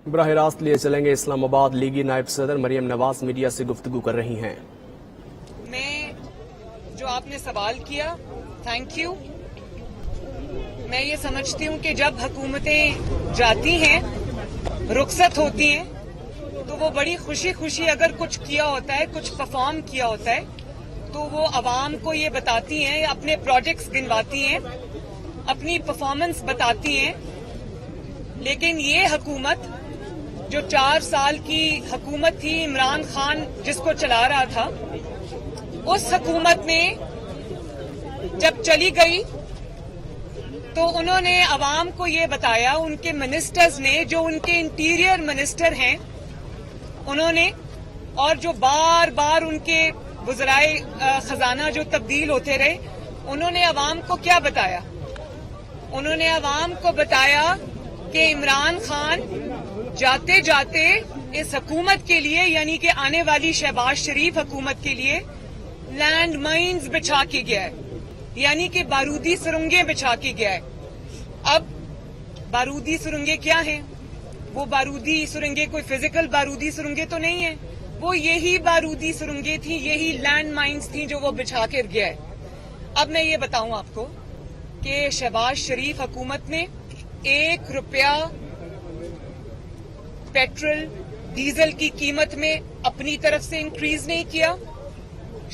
براہ راست لیے چلیں گے اسلام آباد لیگی نائب صدر مریم نواز میڈیا سے گفتگو کر رہی ہیں. میں جو آپ نے سوال کیا، تھینک یو. میں یہ سمجھتی ہوں کہ جب حکومتیں جاتی ہیں، رخصت ہوتی ہیں، تو وہ بڑی خوشی خوشی اگر کچھ کیا ہوتا ہے، کچھ پرفارم کیا ہوتا ہے، تو وہ عوام کو یہ بتاتی ہیں، اپنے پروجیکٹس گنواتی ہیں، اپنی پرفارمنس بتاتی ہیں. لیکن یہ حکومت جو 4 سال کی حکومت تھی، عمران خان جس کو چلا رہا تھا، اس حکومت نے جب چلی گئی تو انہوں نے عوام کو یہ بتایا، ان کے منسٹرز نے، جو ان کے انٹیریئر منسٹر ہیں انہوں نے، اور جو بار بار ان کے وزرائے خزانہ جو تبدیل ہوتے رہے، انہوں نے عوام کو کیا بتایا؟ انہوں نے عوام کو بتایا کہ عمران خان جاتے جاتے اس حکومت کے لیے، یعنی کہ آنے والی شہباز شریف حکومت کے لیے، لینڈ مائنز بچھا کے گیا ہے، یعنی کہ بارودی سرنگیں بچھا کے گیا ہے. اب بارودی سرنگیں کیا ہیں؟ وہ بارودی سرنگیں کوئی فزیکل بارودی سرنگیں تو نہیں ہیں، وہ یہی بارودی سرنگیں تھیں، یہی لینڈ مائنز تھیں جو وہ بچھا کر گیا ہے. اب میں یہ بتاؤں آپ کو کہ شہباز شریف حکومت نے 1 روپیہ پیٹرول ڈیزل کی قیمت میں اپنی طرف سے انکریز نہیں کیا.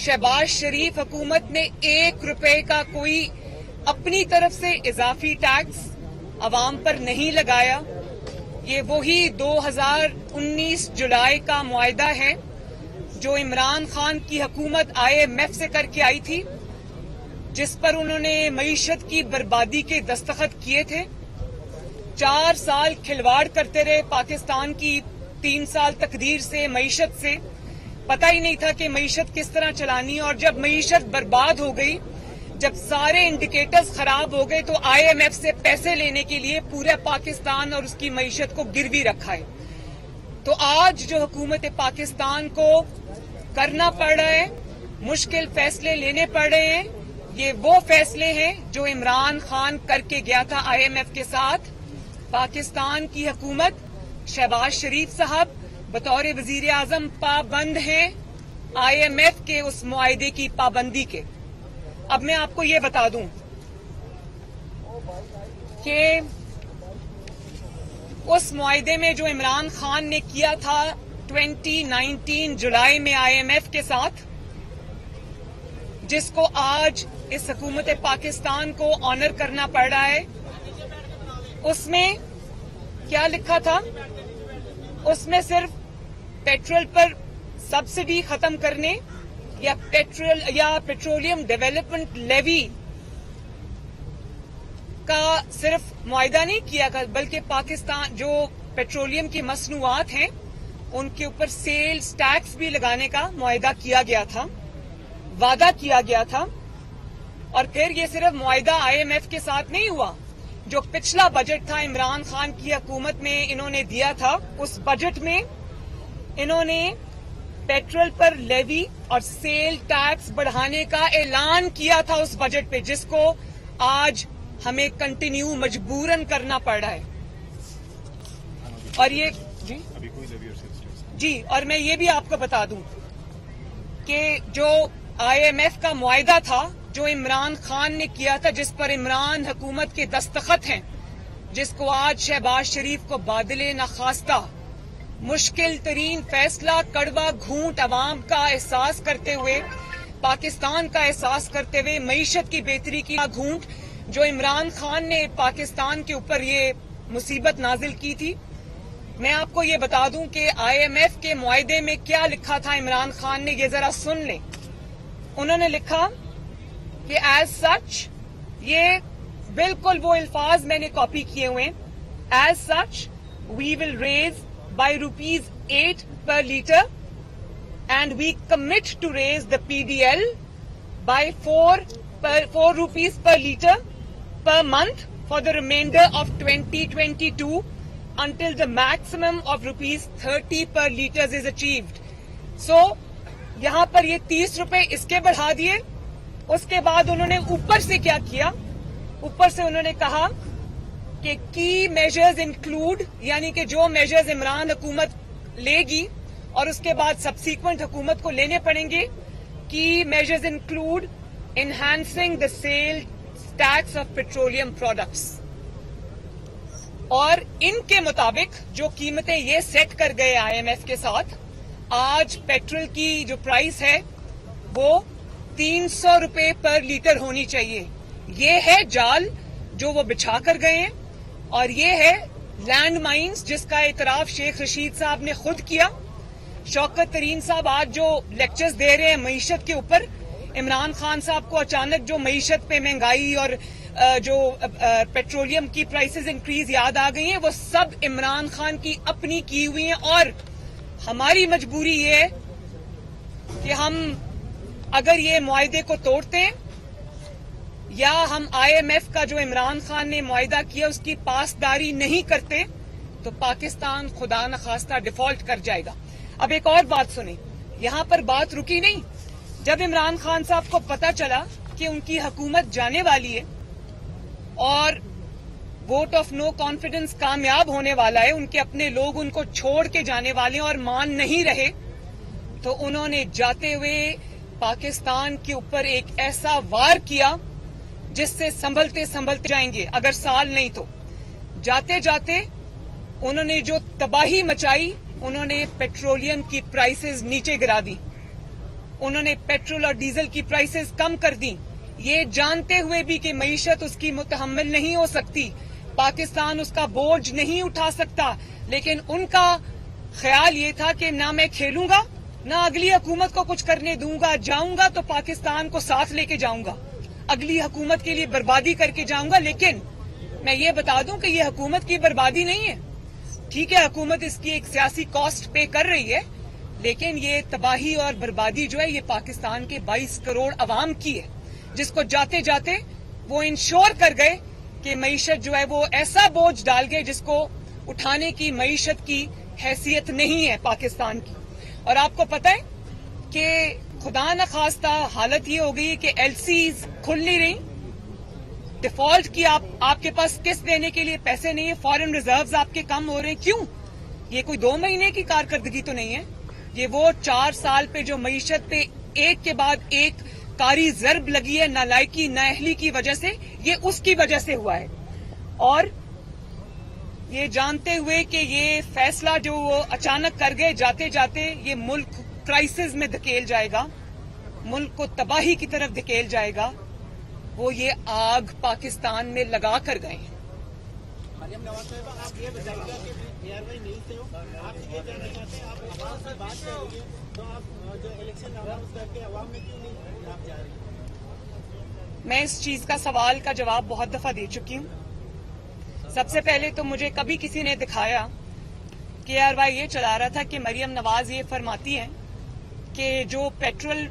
شہباز شریف حکومت نے 1 روپے کا کوئی اپنی طرف سے اضافی ٹیکس عوام پر نہیں لگایا. یہ وہی 2019 جولائی کا معاہدہ ہے جو عمران خان کی حکومت IMF سے کر کے آئی تھی، جس پر انہوں نے معیشت کی بربادی کے دستخط کیے تھے. 4 سال کھلواڑ کرتے رہے پاکستان کی 3 سال تقدیر سے، معیشت سے. پتہ ہی نہیں تھا کہ معیشت کس طرح چلانی، اور جب معیشت برباد ہو گئی، جب سارے انڈیکیٹرز خراب ہو گئے، تو IMF سے پیسے لینے کے لیے پورا پاکستان اور اس کی معیشت کو گروی رکھا ہے. تو آج جو حکومت پاکستان کو کرنا پڑ رہا ہے، مشکل فیصلے لینے پڑ رہے ہیں، یہ وہ فیصلے ہیں جو عمران خان کر کے گیا تھا IMF کے ساتھ. پاکستان کی حکومت، شہباز شریف صاحب بطور وزیر اعظم پابند ہیں IMF کے اس معاہدے کی پابندی کے. اب میں آپ کو یہ بتا دوں کہ اس معاہدے میں جو عمران خان نے کیا تھا 2019 جولائی میں IMF کے ساتھ، جس کو آج اس حکومت پاکستان کو آنر کرنا پڑ رہا ہے، اس میں کیا لکھا تھا؟ اس میں صرف پیٹرول پر سبسڈی ختم کرنے یا پیٹرولیم ڈیولپمنٹ لیوی کا صرف معاہدہ نہیں کیا گیا، بلکہ پاکستان جو پیٹرولیم کی مصنوعات ہیں ان کے اوپر سیلز ٹیکس بھی لگانے کا معاہدہ کیا گیا تھا، وعدہ کیا گیا تھا. اور پھر یہ صرف معاہدہ IMF کے ساتھ نہیں ہوا. جو پچھلا بجٹ تھا عمران خان کی حکومت میں انہوں نے دیا تھا، اس بجٹ میں انہوں نے پیٹرول پر لیوی اور سیل ٹیکس بڑھانے کا اعلان کیا تھا اس بجٹ پہ، جس کو آج ہمیں کنٹینیو مجبوراً کرنا پڑ رہا ہے. اور یہ جی اور میں یہ بھی آپ کو بتا دوں کہ جو IMF کا معاہدہ تھا جو عمران خان نے کیا تھا، جس پر عمران حکومت کے دستخط ہیں، جس کو آج شہباز شریف کو بادل ناخواستہ، مشکل ترین فیصلہ، کڑوا گھونٹ عوام کا احساس کرتے ہوئے، پاکستان کا احساس کرتے ہوئے، معیشت کی بہتری کی گھونٹ جو عمران خان نے پاکستان کے اوپر یہ مصیبت نازل کی تھی. میں آپ کو یہ بتا دوں کہ IMF کے معاہدے میں کیا لکھا تھا عمران خان نے، یہ ذرا سن لیں. انہوں نے لکھا کہ ایز سچ، یہ بالکل وہ الفاظ میں نے کاپی کیے ہوئے، as such we will raise by ₹8 per litre and we commit to raise the PDL by 4 rupees per litre per month for the remainder of 2022 until the maximum of ₹30 per litre is achieved. So یہاں پر یہ 30 روپے اس کے بڑھا دیے. اس کے بعد انہوں نے اوپر سے کیا کیا؟ اوپر سے انہوں نے کہا کہ کی میجرز انکلوڈ یعنی کہ جو میجرز عمران حکومت لے گی اور اس کے بعد سبسیکوینٹ حکومت کو لینے پڑیں گے. Key measures include enhancing the sale tax of petroleum products, اور ان کے مطابق جو قیمتیں یہ سیٹ کر گئے IMF کے ساتھ, آج پیٹرول کی جو پرائس ہے وہ 300 روپے پر لیٹر ہونی چاہیے. یہ ہے جال جو وہ بچھا کر گئے ہیں, اور یہ ہے لینڈ مائنز جس کا اعتراف شیخ رشید صاحب نے خود کیا. شوکت ترین صاحب آج جو لیکچرز دے رہے ہیں معیشت کے اوپر, عمران خان صاحب کو اچانک جو معیشت پہ مہنگائی اور جو پیٹرولیم کی پرائسز انکریز یاد آ گئی ہیں, وہ سب عمران خان کی اپنی کی ہوئی ہیں. اور ہماری مجبوری یہ ہے کہ ہم اگر یہ معاہدے کو توڑتے ہیں یا ہم IMF کا جو عمران خان نے معاہدہ کیا اس کی پاسداری نہیں کرتے تو پاکستان خدا نخواستہ ڈیفالٹ کر جائے گا. اب ایک اور بات سنیں, یہاں پر بات رکی نہیں. جب عمران خان صاحب کو پتا چلا کہ ان کی حکومت جانے والی ہے اور ووٹ آف نو کانفیڈنس کامیاب ہونے والا ہے, ان کے اپنے لوگ ان کو چھوڑ کے جانے والے ہیں اور مان نہیں رہے, تو انہوں نے جاتے ہوئے پاکستان کے اوپر ایک ایسا وار کیا جس سے سنبھلتے سنبھلتے جائیں گے, اگر سال نہیں تو. جاتے جاتے انہوں نے جو تباہی مچائی, انہوں نے پیٹرولیم کی پرائسز نیچے گرا دی, انہوں نے پیٹرول اور ڈیزل کی پرائسز کم کر دی, یہ جانتے ہوئے بھی کہ معیشت اس کی متحمل نہیں ہو سکتی, پاکستان اس کا بوجھ نہیں اٹھا سکتا. لیکن ان کا خیال یہ تھا کہ نہ میں کھیلوں گا نہ اگلی حکومت کو کچھ کرنے دوں گا, جاؤں گا تو پاکستان کو ساتھ لے کے جاؤں گا, اگلی حکومت کے لیے بربادی کر کے جاؤں گا. لیکن میں یہ بتا دوں کہ یہ حکومت کی بربادی نہیں ہے. ٹھیک ہے, حکومت اس کی ایک سیاسی کاسٹ پے کر رہی ہے, لیکن یہ تباہی اور بربادی جو ہے یہ پاکستان کے 22 کروڑ عوام کی ہے, جس کو جاتے جاتے وہ انشور کر گئے کہ معیشت جو ہے وہ ایسا بوجھ ڈال گئے جس کو اٹھانے کی معیشت کی حیثیت نہیں ہے پاکستان کی. اور آپ کو پتہ ہے کہ خدا نخواستہ حالت یہ ہو گئی کہ LCs کھل نہیں رہی, ڈیفالٹ کی آپ کے پاس قسط دینے کے لیے پیسے نہیں ہیں, فارن ریزروز آپ کے کم ہو رہے ہیں. کیوں؟ یہ کوئی 2 مہینے کی کارکردگی تو نہیں ہے, یہ وہ 4 سال پہ جو معیشت پہ ایک کے بعد ایک کاری ضرب لگی ہے نالائکی نااہلی کی وجہ سے, یہ اس کی وجہ سے ہوا ہے. اور یہ جانتے ہوئے کہ یہ فیصلہ جو وہ اچانک کر گئے, جاتے جاتے یہ ملک کرائسس میں دھکیل جائے گا, ملک کو تباہی کی طرف دھکیل جائے گا, وہ یہ آگ پاکستان میں لگا کر گئے ہیں. مریم نواز صاحبہ, آپ یہ بتائیے کہ ARY نہیں سے ہو, آپ یہ کہنا چاہتے ہیں آپ عوام سے بات کر رہی ہیں تو آپ جو الیکشن اناؤنس کر کے عوام میں کیوں نہیں آپ جا رہی ہیں؟ میں اس چیز کا سوال کا جواب بہت دفعہ دے چکی ہوں. سب سے پہلے تو مجھے کبھی کسی نے دکھایا کہ ARY یہ چلا رہا تھا کہ مریم نواز یہ فرماتی ہیں کہ جو پیٹرول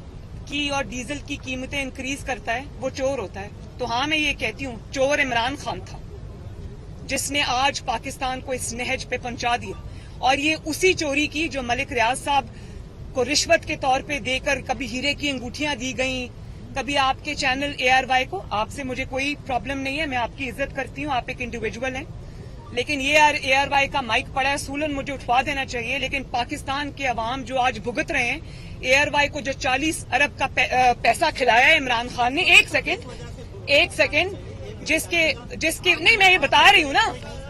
کی اور ڈیزل کی قیمتیں انکریز کرتا ہے وہ چور ہوتا ہے. تو ہاں میں یہ کہتی ہوں, چور عمران خان تھا جس نے آج پاکستان کو اس نہج پہ پہنچا دیا, اور یہ اسی چوری کی جو ملک ریاض صاحب کو رشوت کے طور پہ دے کر کبھی ہیرے کی انگوٹھیاں دی گئیں, کبھی آپ کے چینل ARY کو. آپ سے مجھے کوئی پرابلم نہیں ہے, میں آپ کی عزت کرتی ہوں, آپ ایک انڈیویجول ہیں, لیکن یہ ARY کا مائک پڑا ہے, اصولاً مجھے اٹھوا دینا چاہیے. لیکن پاکستان کے عوام جو آج بھگت رہے ہیں, ARY کو جو 40 ارب کا پیسہ کھلایا ہے عمران خان نے, ایک سیکنڈ جس کے نہیں, میں یہ بتا رہی ہوں نا,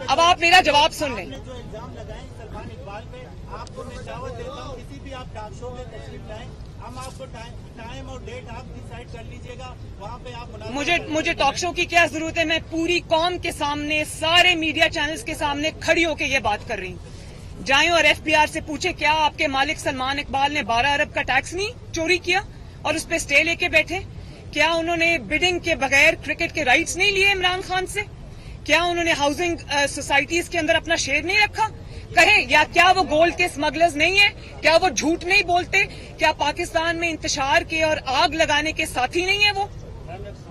اب آپ میرا جواب سن لیں. جو الزام لگائیں سلمان اقبال پہ, آپ کو میں دعوت دیتا ہوں کسی بھی آپ ٹاک شو میں تشریف لائیں, ہم آپ کو ٹائم اور ڈیٹ آپ ڈیسائیڈ کر لیجئے گا, وہاں پہ آپ مجھے ٹاک شو کی کیا ضرورت ہے؟ میں پوری قوم کے سامنے, سارے میڈیا چینلز کے سامنے کھڑی ہو کے یہ بات کر رہی ہوں. جائیں اور FBR سے پوچھیں کیا آپ کے مالک سلمان اقبال نے 12 ارب کا ٹیکس نہیں چوری کیا اور اس پہ اسٹے لے کے بیٹھے؟ کیا انہوں نے بڈنگ کے بغیر کرکٹ کے رائٹس نہیں لیے عمران خان سے؟ کیا انہوں نے ہاؤسنگ سوسائٹیز کے اندر اپنا شیئر نہیں رکھا؟ کہیں, یا کیا وہ گولڈ کے اسمگلرز نہیں ہیں؟ کیا وہ جھوٹ نہیں بولتے؟ کیا پاکستان میں انتشار کے اور آگ لگانے کے ساتھی نہیں ہیں وہ؟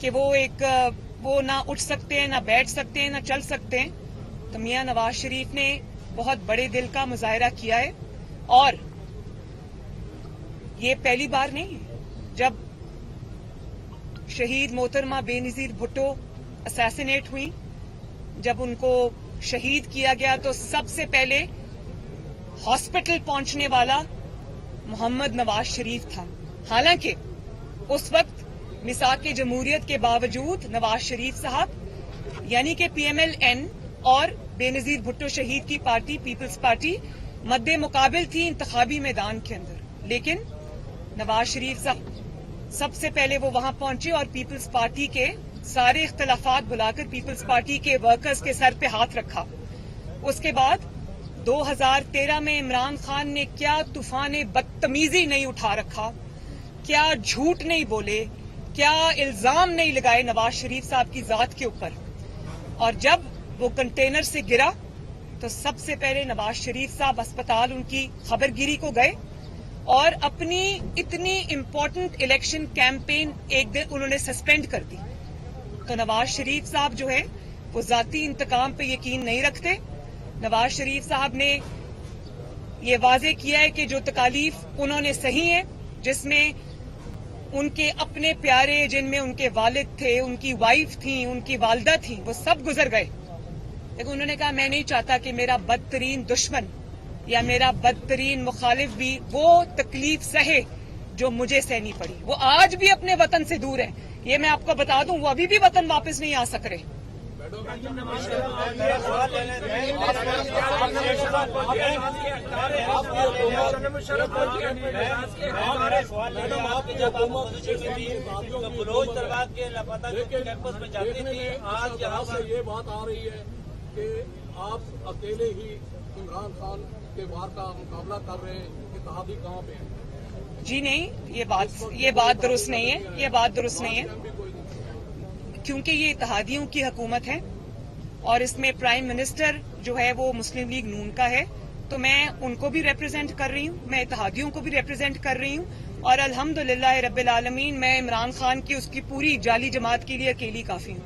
کہ وہ نہ اٹھ سکتے ہیں، نہ بیٹھ سکتے ہیں، نہ چل سکتے ہیں، تو میاں نواز شریف نے بہت بڑے دل کا مظاہرہ کیا ہے. اور یہ پہلی بار نہیں ہے. جب شہید محترمہ بے نظیر بھٹو اسیسینیٹ ہوئی، جب ان کو شہید کیا گیا، تو سب سے پہلے ہاسپٹل پہنچنے والا محمد نواز شریف تھا. حالانکہ اس وقت میثاق جمہوریت کے باوجود نواز شریف صاحب یعنی کہ پی ایم ایل این اور بے نظیر بھٹو شہید کی پارٹی پیپلز پارٹی مد مقابل تھی انتخابی میدان کے اندر، لیکن نواز شریف صاحب سب سے پہلے وہ وہاں پہنچے اور پیپلز پارٹی کے سارے اختلافات بلا کر پیپلز پارٹی کے ورکرز کے سر پہ ہاتھ رکھا. اس کے بعد 2013 میں عمران خان نے کیا طوفان بدتمیزی نہیں اٹھا رکھا، کیا جھوٹ نہیں بولے، کیا الزام نہیں لگائے نواز شریف صاحب کی ذات کے اوپر. اور جب وہ کنٹینر سے گرا تو سب سے پہلے نواز شریف صاحب اسپتال ان کی خبر گیری کو گئے اور اپنی اتنی امپورٹنٹ الیکشن کیمپین ایک دن انہوں نے سسپینڈ کر دی. تو نواز شریف صاحب جو ہے وہ ذاتی انتقام پہ یقین نہیں رکھتے. نواز شریف صاحب نے یہ واضح کیا ہے کہ جو تکالیف انہوں نے سہی ہیں، جس میں ان کے اپنے پیارے، جن میں ان کے والد تھے، ان کی وائف تھیں، ان کی والدہ تھیں، وہ سب گزر گئے. لیکن انہوں نے کہا میں نہیں چاہتا کہ میرا بدترین دشمن یا میرا بدترین مخالف بھی وہ تکلیف سہے جو مجھے سہنی پڑی. وہ آج بھی اپنے وطن سے دور ہیں، یہ میں آپ کو بتا دوں. وہ ابھی بھی وطن واپس نہیں آ سک رہے. بلوچ طلبا کے لاپتہ کیمپس میں جاتی تھی، آج یہاں سے یہ بات آ رہی ہے کہ آپ اکیلے ہی عمران خان کے وار کا مقابلہ کر رہے ہیں، اتحادی کہاں پہ ہیں؟ جی نہیں، یہ بات درست نہیں ہے. یہ بات درست نہیں ہے کیونکہ یہ اتحادیوں کی حکومت ہے اور اس میں پرائم منسٹر جو ہے وہ مسلم لیگ نون کا ہے. تو میں ان کو بھی ریپرزینٹ کر رہی ہوں، میں اتحادیوں کو بھی ریپرزینٹ کر رہی ہوں. اور الحمدللہ رب العالمین میں عمران خان کی اس کی پوری جعلی جماعت کے لیے اکیلی کافی ہوں.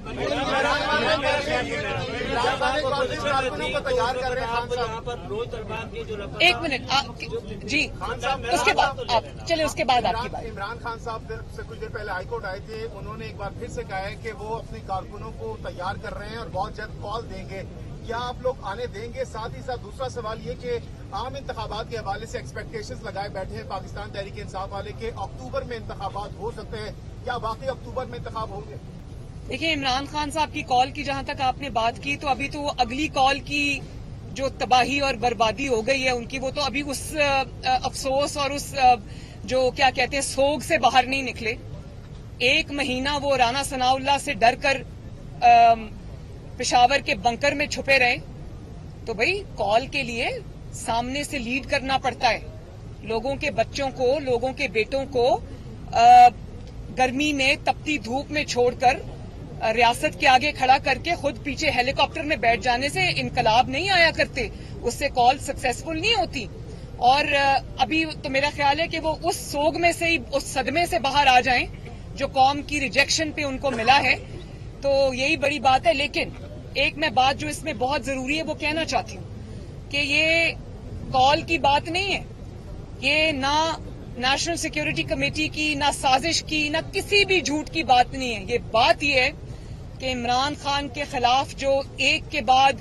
ایک منٹ جی، اس کے بعد آپ چلے، اس کے بعد آپ کی بات. عمران خان صاحب سے کچھ دیر پہلے ہائی کورٹ آئے تھے، انہوں نے ایک بار پھر سے کہا ہے کہ وہ اپنے کارکنوں کو تیار کر رہے ہیں اور بہت جلد کال دیں گے. کیا آپ لوگ آنے دیں گے؟ ساتھ ہی ساتھ دوسرا سوال یہ کہ عام انتخابات کے حوالے سے ایکسپیکٹیشنز لگائے بیٹھے ہیں پاکستان تحریک انصاف والے کہ اکتوبر میں انتخابات ہو سکتے ہیں. کیا باقی اکتوبر میں انتخاب ہوں گے؟ دیکھیں، عمران خان صاحب کی کال کی جہاں تک آپ نے بات کی، تو ابھی تو وہ اگلی کال کی جو تباہی اور بربادی ہو گئی ہے ان کی، وہ تو ابھی اس افسوس اور اس جو کیا کہتے ہیں سوگ سے باہر نہیں نکلے. 1 مہینہ وہ رانا ثناء اللہ سے ڈر کر پشاور کے بنکر میں چھپے رہے. تو بھائی کال کے لیے سامنے سے لیڈ کرنا پڑتا ہے. لوگوں کے بچوں کو، لوگوں کے بیٹوں کو گرمی میں تپتی دھوپ میں چھوڑ کر ریاست کے آگے کھڑا کر کے خود پیچھے ہیلی کاپٹر میں بیٹھ جانے سے انقلاب نہیں آیا کرتے، اس سے کال سکسیسفل نہیں ہوتی. اور ابھی تو میرا خیال ہے کہ وہ اس سوگ میں سے ہی، اس صدمے سے باہر آ جائیں جو قوم کی ریجیکشن پہ ان کو ملا ہے. تو یہی بڑی بات ہے. لیکن ایک میں بات جو اس میں بہت ضروری ہے وہ کہنا چاہتی ہوں کہ یہ کال کی بات نہیں ہے، یہ نہ نیشنل سیکیورٹی کمیٹی کی، نہ سازش کی، نہ کسی بھی جھوٹ کی بات نہیں ہے. یہ بات یہ ہے کہ عمران خان کے خلاف جو ایک کے بعد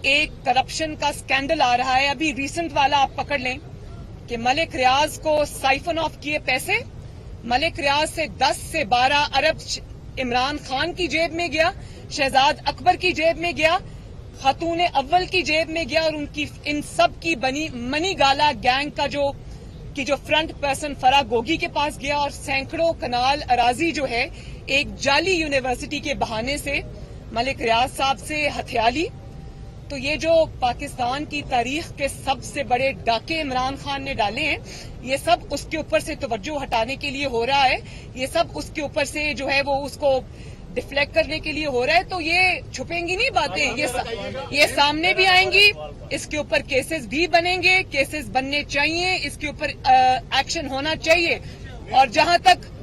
ایک کرپشن کا سکینڈل آ رہا ہے. ابھی ریسنٹ والا آپ پکڑ لیں کہ ملک ریاض کو سائفن آف کیے پیسے، ملک ریاض سے 10 سے 12 ارب عمران خان کی جیب میں گیا، شہزاد اکبر کی جیب میں گیا، خاتون اول کی جیب میں گیا، اور ان سب کی بنی منی گالا گینگ کا جو فرنٹ پرسن فرا گوگی کے پاس گیا، اور سینکڑوں کنال اراضی جو ہے ایک جعلی یونیورسٹی کے بہانے سے ملک ریاض صاحب سے ہتھیا لی. تو یہ جو پاکستان کی تاریخ کے سب سے بڑے ڈاکے عمران خان نے ڈالے ہیں، یہ سب اس کے اوپر سے توجہ ہٹانے کے لیے ہو رہا ہے. یہ سب اس کے اوپر سے جو ہے وہ اس کو ڈیفلیکٹ کرنے کے لیے ہو رہا ہے. تو یہ چھپیں گی نہیں باتیں، یہ سامنے بھی آئیں گی. اس کے اوپر کیسز بھی بنیں گے، کیسز بننے چاہیے، اس کے اوپر ایکشن ہونا چاہیے. اور جہاں تک